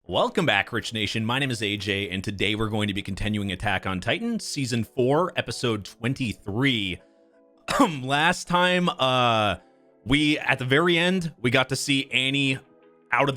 Welcome back, Rich Nation. My name is AJ, and today we're going to be continuing Attack on Titan, Season 4, Episode 23. Last time, we, at the very end, we got to see Annie out of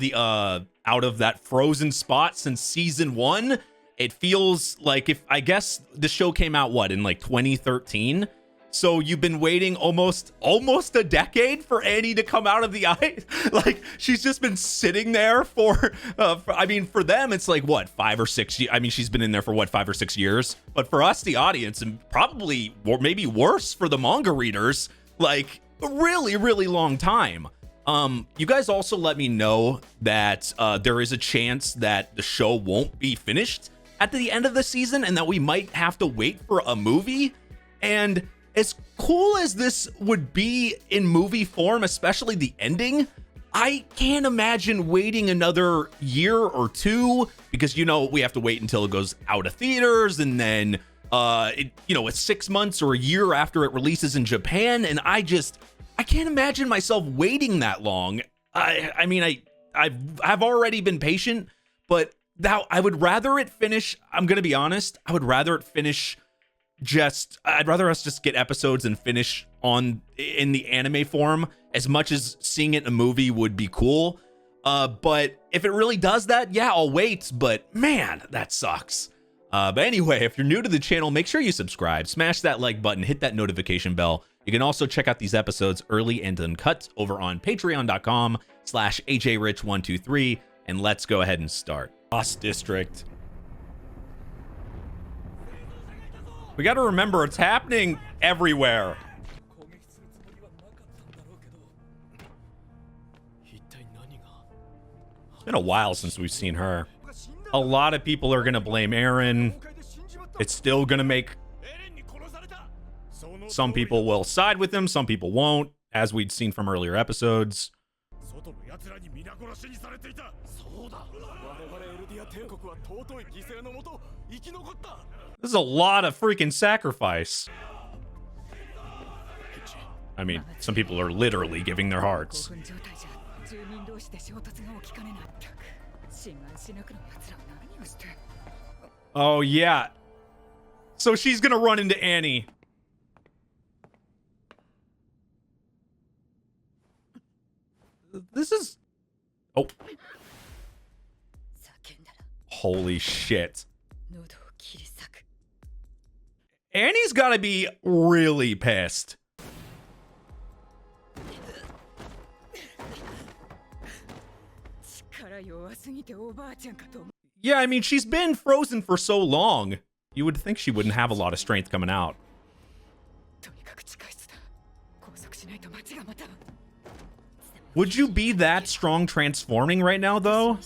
that frozen spot since Season 1. It feels like I guess the show came out, what, in like 2013? So you've been waiting almost a decade for Annie to come out of the ice. Like, she's just been sitting there for I mean, for them, it's like, what, 5 or 6 years? I mean, she's been in there for, what, 5 or 6 years? But for us, the audience, and probably, or maybe worse for the manga readers, like, a really, really long time. You guys also let me know that there is a chance that the show won't be finished at the end of the season and that we might have to wait for a movie. And as cool as this would be in movie form, especially the ending, I can't imagine waiting another year or two because, you know, we have to wait until it goes out of theaters and then, it's 6 months or a year after it releases in Japan. And I can't imagine myself waiting that long. I've already been patient, but now I would rather it finish. I'm going to be honest. I would rather it finish I'd rather us just get episodes and finish in the anime form, as much as seeing it in a movie would be cool. But if it really does that, yeah, I'll wait. But man, that sucks. But anyway, if you're new to the channel, make sure you subscribe, smash that like button, hit that notification bell. You can also check out these episodes early and uncut over on patreon.com/ajrich123. And let's go ahead and start. Lost District. We got to remember, it's happening everywhere. It's been a while since we've seen her. A lot of people are going to blame Eren. It's still going to make... Some people will side with him, some people won't, as we'd seen from earlier episodes. This is a lot of freaking sacrifice. I mean, some people are literally giving their hearts. Oh, yeah. So she's gonna run into Annie. This is... Oh. Holy shit. Annie's gotta be really pissed. Yeah, I mean, she's been frozen for so long. You would think she wouldn't have a lot of strength coming out. Would you be that strong transforming right now, though?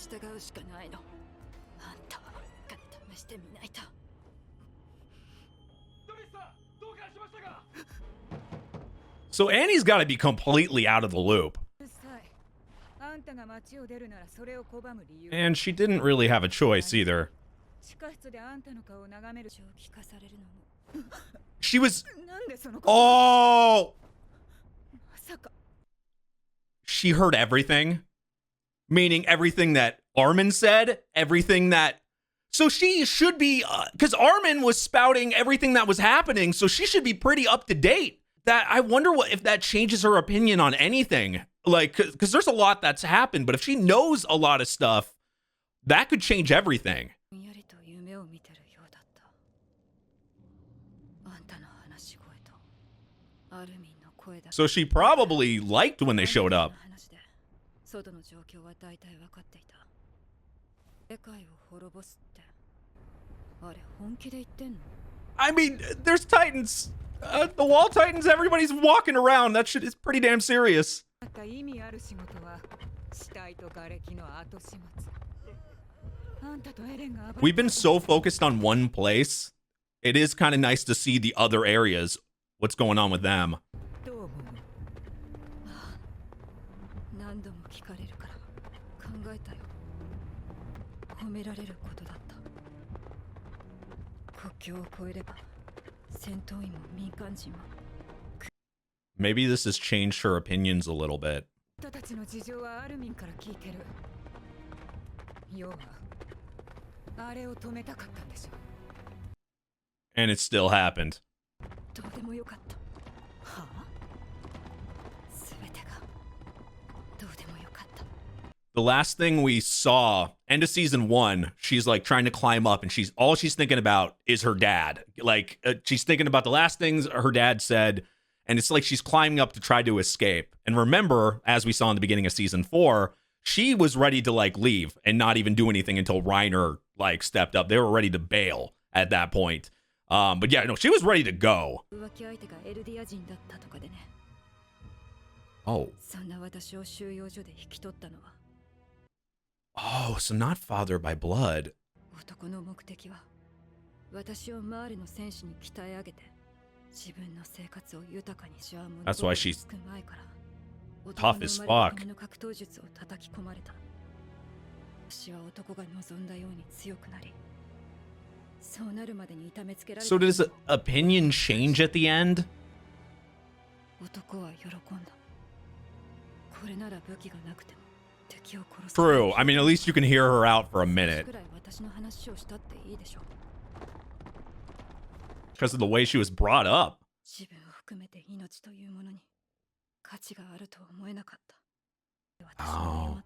So Annie's got to be completely out of the loop. And she didn't really have a choice either. She was... Oh! She heard everything. Meaning everything that Armin said, everything that... So she should be... Because Armin was spouting everything that was happening, so she should be pretty up to date. That I wonder if that changes her opinion on anything. Like, because there's a lot that's happened, but if she knows a lot of stuff, that could change everything. So she probably liked when they showed up. I mean, there's Titans. The Wall Titans, everybody's walking around. That shit is pretty damn serious. We've been so focused on one place. It is kind of nice to see the other areas. What's going on with them? Maybe this has changed her opinions a little bit. And it still happened. The last thing we saw, end of season 1, she's like trying to climb up, and all she's thinking about is her dad. Like she's thinking about the last things her dad said, and it's like she's climbing up to try to escape. And remember, as we saw in the beginning of season 4, she was ready to like leave and not even do anything until Reiner like stepped up. They were ready to bail at that point. But yeah, no, she was ready to go. Oh. Oh, so not father by blood. That's why she's tough as fuck. So does opinion change at the end? True. I mean, at least you can hear her out for a minute. Because of the way she was brought up. Oh.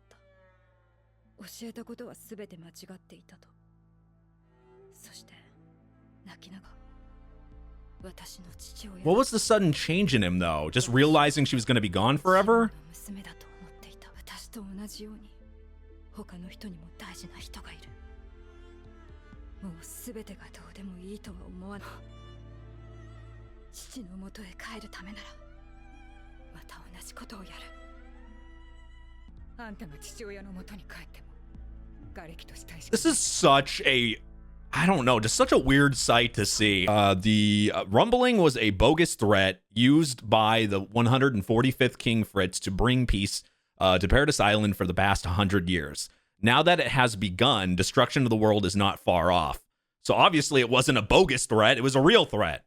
What was the sudden change in him, though? Just realizing she was going to be gone forever? This is such a, I don't know, just such a weird sight to see. The rumbling was a bogus threat used by the 145th King Fritz to bring peace to Paradise Island for the past 100 years. Now that it has begun, destruction of the world is not far off. So obviously it wasn't a bogus threat, it was a real threat.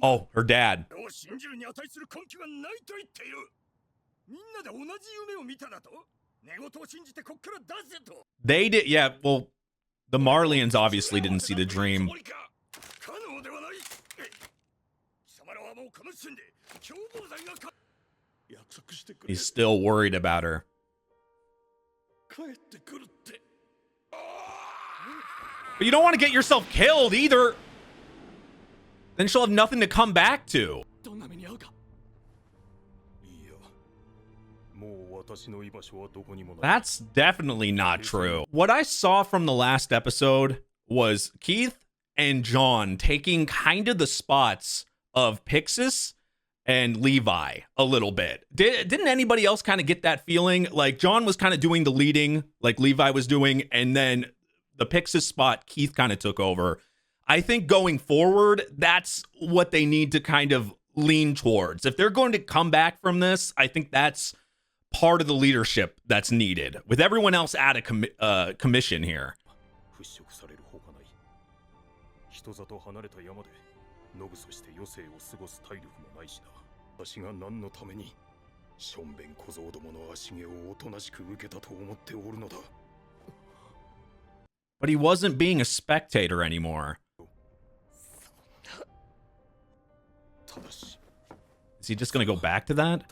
Oh, her dad. They did, yeah, well, the Marlians obviously didn't see the dream. He's still worried about her. But you don't want to get yourself killed either. Then she'll have nothing to come back to. That's definitely not true. What I saw from the last episode was Keith and John taking kind of the spots of Pixis and Levi a little bit. Didn't anybody else kind of get that feeling? Like John was kind of doing the leading like Levi was doing, and then the Pixis spot Keith kind of took over. I think going forward, that's what they need to kind of lean towards. If they're going to come back from this, I think that's part of the leadership that's needed, with everyone else out of commission here. But he wasn't being a spectator anymore. Is he just going to go back to that?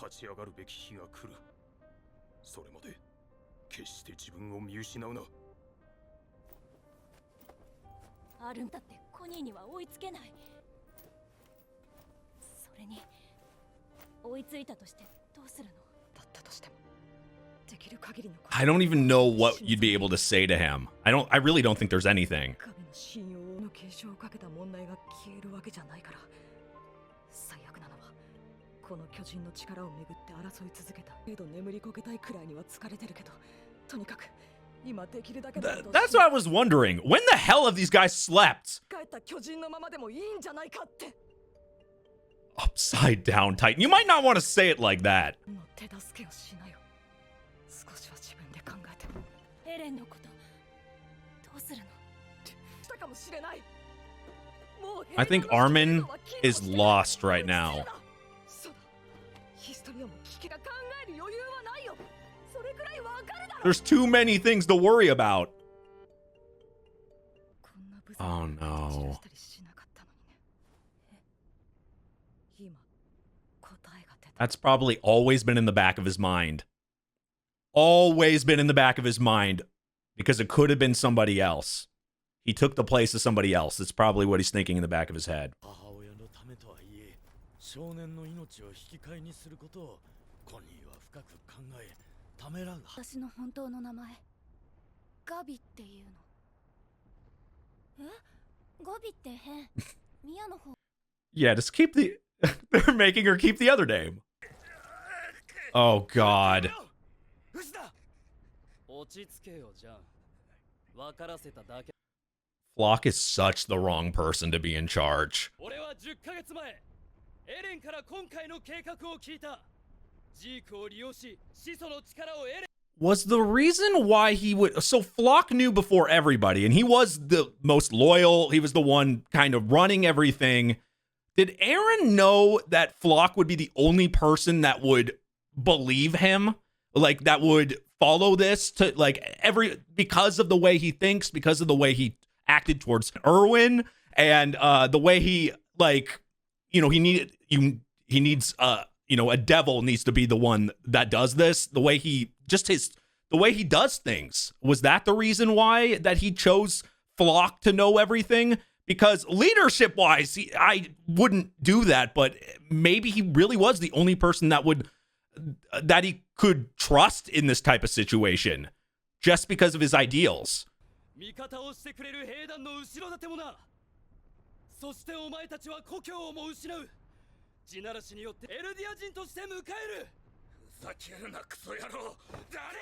I don't even know what you'd be able to say to him. I really don't think there's anything. That's what I was wondering. When the hell have these guys slept? Upside down Titan. You might not want to say it like that. I think Armin is lost right now. There's too many things to worry about. Oh no. That's probably always been in the back of his mind. Always been in the back of his mind. Because it could have been somebody else. He took the place of somebody else. That's probably what he's thinking in the back of his head. Yeah, just keep the... They're making her keep the other name. Oh, God. Flock is such the wrong person to be in charge. Was the reason why he would... So Flock knew before everybody, and he was the most loyal. He was the one kind of running everything. Did Eren know that Flock would be the only person that would believe him? Like, that would follow this to, like, because of the way he thinks, because of the way he acted towards Erwin, and the way he, like, you know, he needs, you know, a devil needs to be the one that does this. The way he does things. Was that the reason why that he chose Flock to know everything? Because leadership-wise, I wouldn't do that, but maybe he really was the only person that he could trust in this type of situation, just because of his ideals.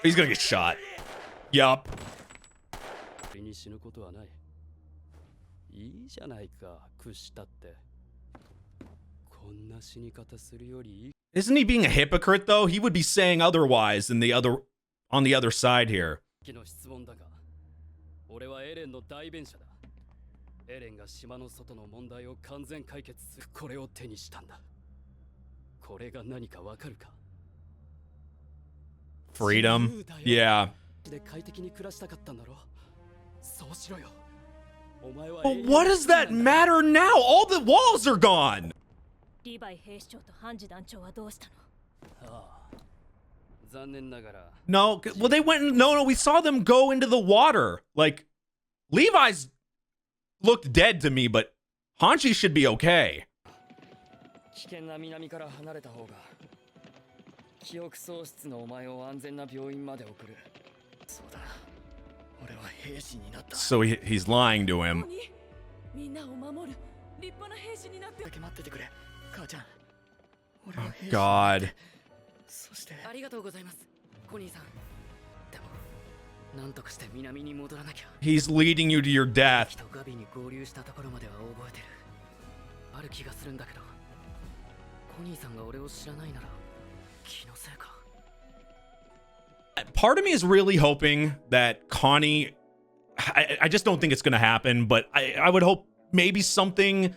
He's gonna get shot. Yup. Isn't he being a hypocrite though? He would be saying otherwise on the other side here. Freedom. Yeah. But what does that matter now? All the walls are gone. No, well, they went. No, we saw them go into the water. Like, Levi's looked dead to me, but Hanshi should be okay. So he's lying to him. Oh, God. He's leading you to your death. Part of me is really hoping that Connie... I just don't think it's going to happen, but I would hope maybe something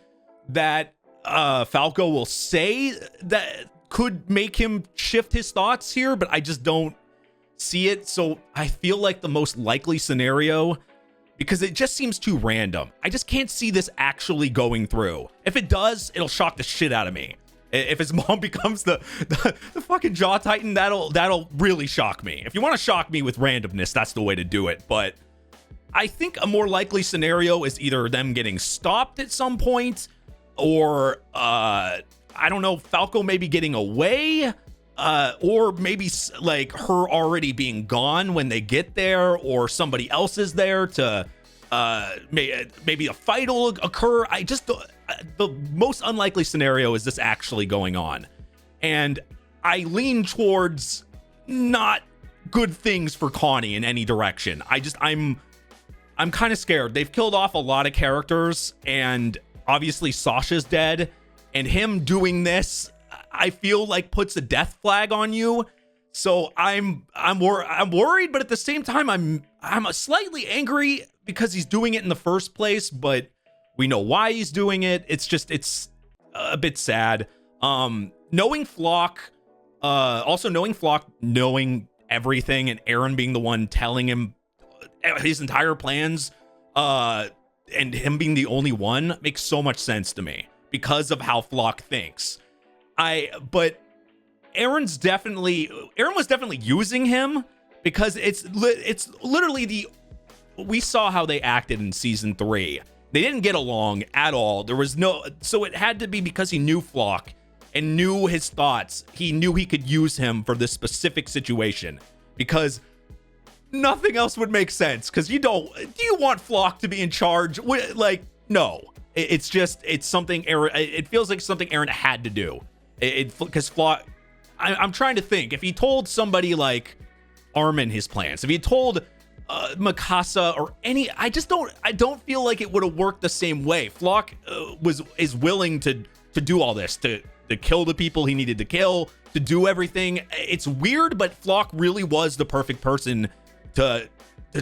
that Falco will say that could make him shift his thoughts here, but I just don't see it. So I feel like the most likely scenario, because it just seems too random, I just can't see this actually going through. If it does, it'll shock the shit out of me. If his mom becomes the fucking Jaw Titan, that'll really shock me. If you want to shock me with randomness, that's the way to do it. But I think a more likely scenario is either them getting stopped at some point, or I don't know, Falco maybe getting away, or maybe like her already being gone when they get there, or somebody else is there to maybe a fight will occur. I just the most unlikely scenario is this actually going on, and I lean towards not good things for Connie in any direction. I'm kind of scared. They've killed off a lot of characters, and obviously Sasha's dead, and him doing this, I feel like puts a death flag on you. So I'm worried, but at the same time, I'm slightly angry because he's doing it in the first place, but we know why he's doing it. It's a bit sad. Knowing Flock, Also knowing Flock, knowing everything, and Eren being the one telling him his entire plans, and him being the only one makes so much sense to me because of how Flock thinks. But Eren was definitely using him, because it's literally we saw how they acted in season 3. They didn't get along at all. There was so it had to be because he knew Flock and knew his thoughts. He knew he could use him for this specific situation, because nothing else would make sense. Because do you want Flock to be in charge? Like, no. It's something Eren, it feels like something Eren had to do. Because Flock, I'm trying to think, if he told somebody like Armin his plans, if he told Mikasa or I don't feel like it would have worked the same way. Flock is willing to do all this, to kill the people he needed to kill, to do everything. It's weird, but Flock really was the perfect person to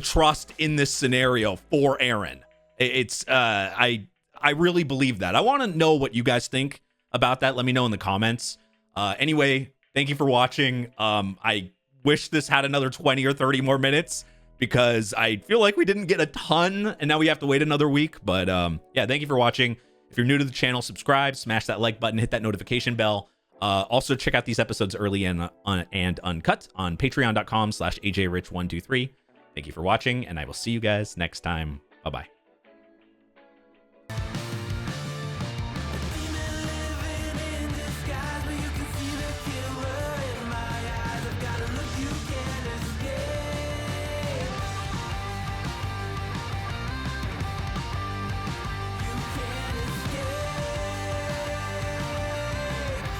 trust in this scenario for Eren. I really believe that. I want to know what you guys think about that. Let me know in the comments. Anyway, thank you for watching. I wish this had another 20 or 30 more minutes, because I feel like we didn't get a ton, and now we have to wait another week. But yeah, thank you for watching. If you're new to the channel, subscribe, smash that like button, hit that notification bell. Also, check out these episodes early and uncut on patreon.com/ajrich123. Thank you for watching, and I will see you guys next time. Bye-bye.